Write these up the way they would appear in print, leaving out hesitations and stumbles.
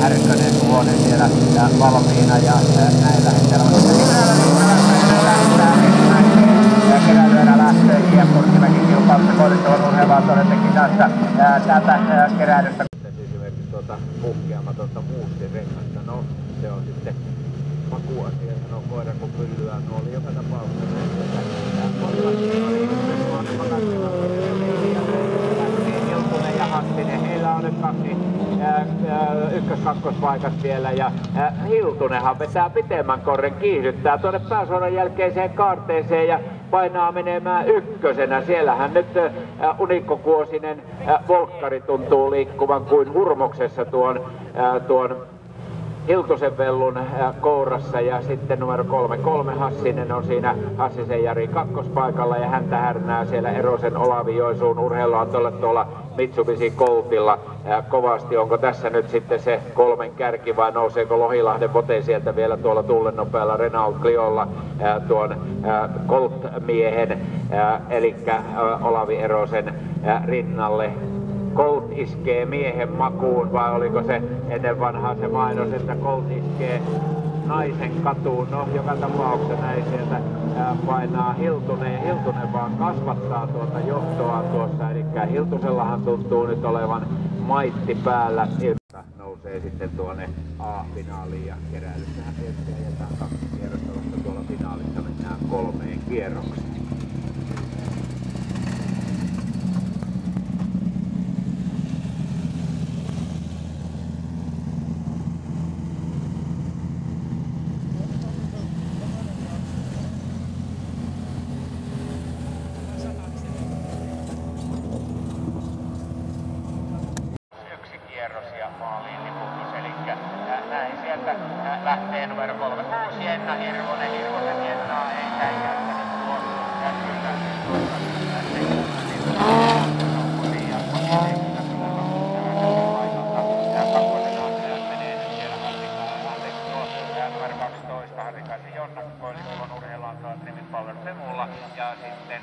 Härkönen, Suhonen siellä valmiina ja näin lähdetään. Keräilyerä lähtee, IF Kurssimäki kilpailussa kohdentavan urheilua todennäkin tässä täältä keräilystä. Esimerkiksi puhkeamatonta muustirengasta, no se on sitten makuasia, sanoo koira kun pyllyä, no oli joka tapauksessa. Hiltunen ja Hassinen, heillä on nyt kaksi ykkös-kakkospaikat siellä ja Hiltunenhan vetää pitemmän korren, kiihdyttää tuonne pääsuoran jälkeiseen kaarteeseen ja painaa menemään ykkösenä. Siellähän nyt Unikko Kuosinen Volkkari tuntuu liikkuvan kuin hurmoksessa tuon Hiltusen vellun kourassa ja sitten numero 3 Hassinen on siinä Hassisen Jari kakkospaikalla ja häntä härnää siellä Erosen Olavi Joensuun urheiluautolla tuolla Mitsubishi Coltilla kovasti. Onko tässä nyt sitten se 3 kärki vai nouseeko Lohilahden Bote sieltä vielä tuolla tullen nopealla Renault Cliolla tuon Colt-miehen eli Olavi Erosen rinnalle? Colt iskee miehen makuun, vai oliko se ennen vanhaa se mainos, että Colt iskee naisen katuun? No, joka tapauksessa näin sieltä painaa Hiltunen, ja Hiltunen vaan kasvattaa tuota johtoa tuossa, eli Hiltusellahan tuntuu nyt olevan maitti päällä. Nousee sitten tuonne A-finaaliin, ja keräilyssähän tietysti ajetaan 2 kierrosta, vasta tuolla finaalissa mennään 3 kierrokseen. Lähtee numero 36 Jenna Hirvonen, Hirvosen Jennaa ei näin jättänyt tuon ja kyllä numero 12 Harrikaisen Jonna Koillisuvon urheiluautoa Trimin Power Femulla ja sitten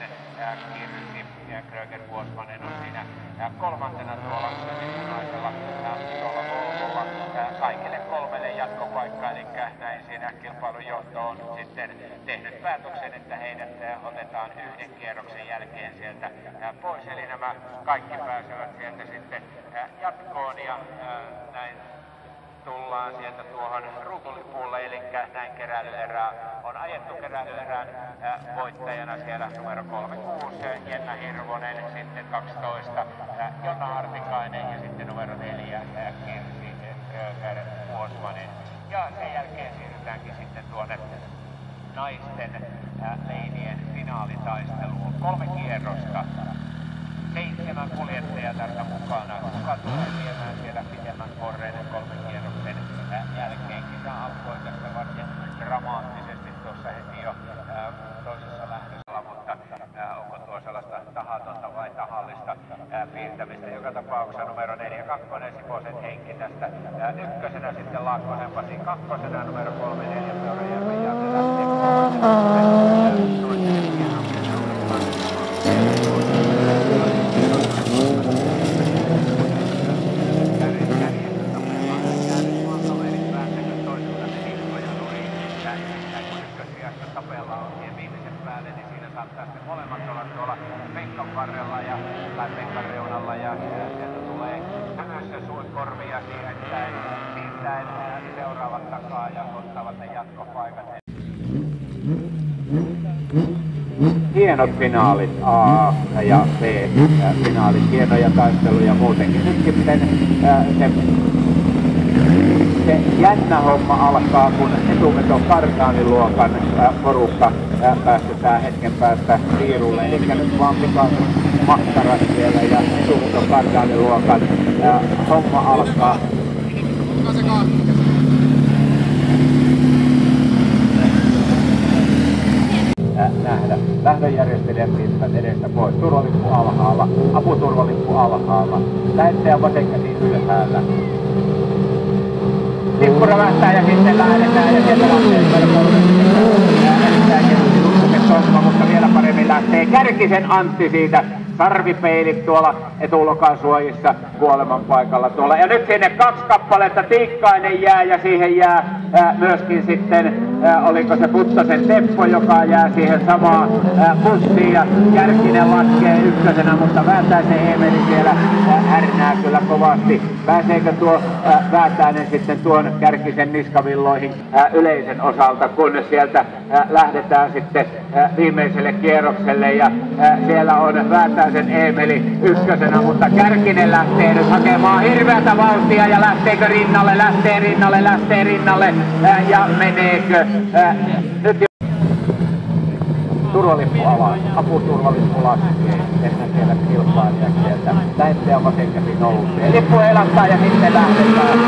Kirsi ja Kröger Vuosmanen on siinä kolmantena tuolla naisella tuolla Volvolla. Kaikille 3 jatkopaikkaa, eli näin siinä kilpailun johto on sitten tehnyt päätöksen, että heidät otetaan 1 kierroksen jälkeen sieltä pois, eli nämä kaikki pääsevät sieltä sitten jatkoon ja näin tullaan sieltä tuohon ruutulipuulle, eli näin keräilyerää on ajettu keräilyerään voittajana siellä numero 36 Jenna Hirvonen, sitten 12 Jonna Artikainen ja sitten numero 4 Kirsi Kröger Vuosmanen. Ja sen jälkeen siirrytäänkin sitten tuonne naisten leinien finaalitaisteluun. 3 kierrosta. 7 kuljettajaa tässä mukana. Kuka tulee viemään siellä pitemmän korren 3 kierroksen jälkeen? Kisa alkoi tässä varsin dramaattisesti tuossa heti jo toisessa lähdössä, mutta onko tuo sellaista tahatonta vai tahallista piirtämistä? Joka tapauksessa numero 4 kakkonen Siposen Heikki tästä ykkösenä, sitten Laakkosen Pasi kakkosena, numero 3 4 Peurajärven Janne lähtee toiselle kierrokselle. Tapella on siihen viimeisen päälle, niin siinä saattaa sitten molemmat olla tuolla penkan varrella tai penkan reunalla ja sieltä tulee hämössä suikorvia siirtäen seuraavat takaa ja ottavat ne jatkopaikat. Hienot finaalit, A ja B finaalit, hienoja taisteluja muutenkin. Nyt sitten se jännä homma alkaa, kun etuveto kartaaniluokan porukka päästetään hetken päästä siirulle. Eli nyt vaan pikaiset makkarat siellä ja etuveto kartaaniluokan homma alkaa. Nähdä. Lähdönjärjestelijät pistävät edestä pois. Turvalippu alhaalla, aputurvalippu alhaalla. Lähettäjä vasenkäsi ylhäällä. Lippu rävähtää ja sitten lähdetään ja sieltä lähtee numero 3. Erittäin hienosti Lukkosen Tomma, mutta vielä paremmin lähtee Kärkisen Antti siitä sarvipeilit tuolla etulokasuojissa kuoleman paikalla tuolla. Ja nyt sinne 2 kappaletta Tikkainen jää ja siihen jää myöskin sitten, oliko se Puttosen Teppo, joka jää siihen samaan bussiin ja Kärkinen laskee ykkösenä, mutta Väätäisen Eemeli siellä härnää kyllä kovasti. Pääseekö tuo Väätäinen sitten tuon Kärkisen niskavilloihin yleisen osalta, kun sieltä lähdetään sitten viimeiselle kierrokselle ja siellä on Väätäisen Eemeli ykkösenä, mutta Kärkinen lähtee nyt hakemaan hirveätä vauhtia ja lähteekö rinnalle, lähtee rinnalle ja meneekö nyt jo turvalippu avaa, aputurvalippu laskee, että siellä kilpailijat sieltä näette ja vasenkäsi nousee. Lippu heilahtaa ja sitten lähdetään.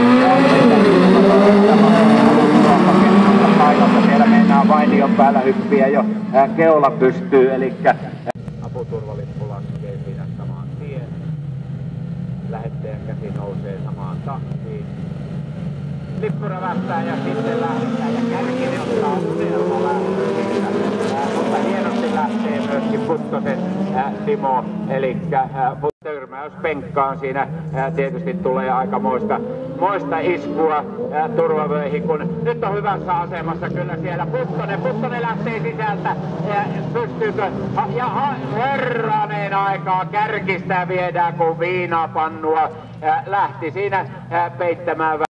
Paikalta siellä mennään Vainion päällä hyppiä jo keula pystyy, eli aputurvalippu laskee siinä samaan tien. Lähettäjän käsi nousee samaan tahtiin. Lippu rävähtää ja sitten lähdetään ja Kärkinen ottaa usealla lähdöstä, mutta hienosti lähtee myöskin Puttosen Timo, eli törmäys penkkaan siinä tietysti tulee aikamoista iskua turvavöihin, kun nyt on hyvässä asemassa kyllä siellä Puttonen lähtee sisältä, pystyykö, ja herraneen aikaa Kärkistä viedään kun viinapannua lähti siinä peittämään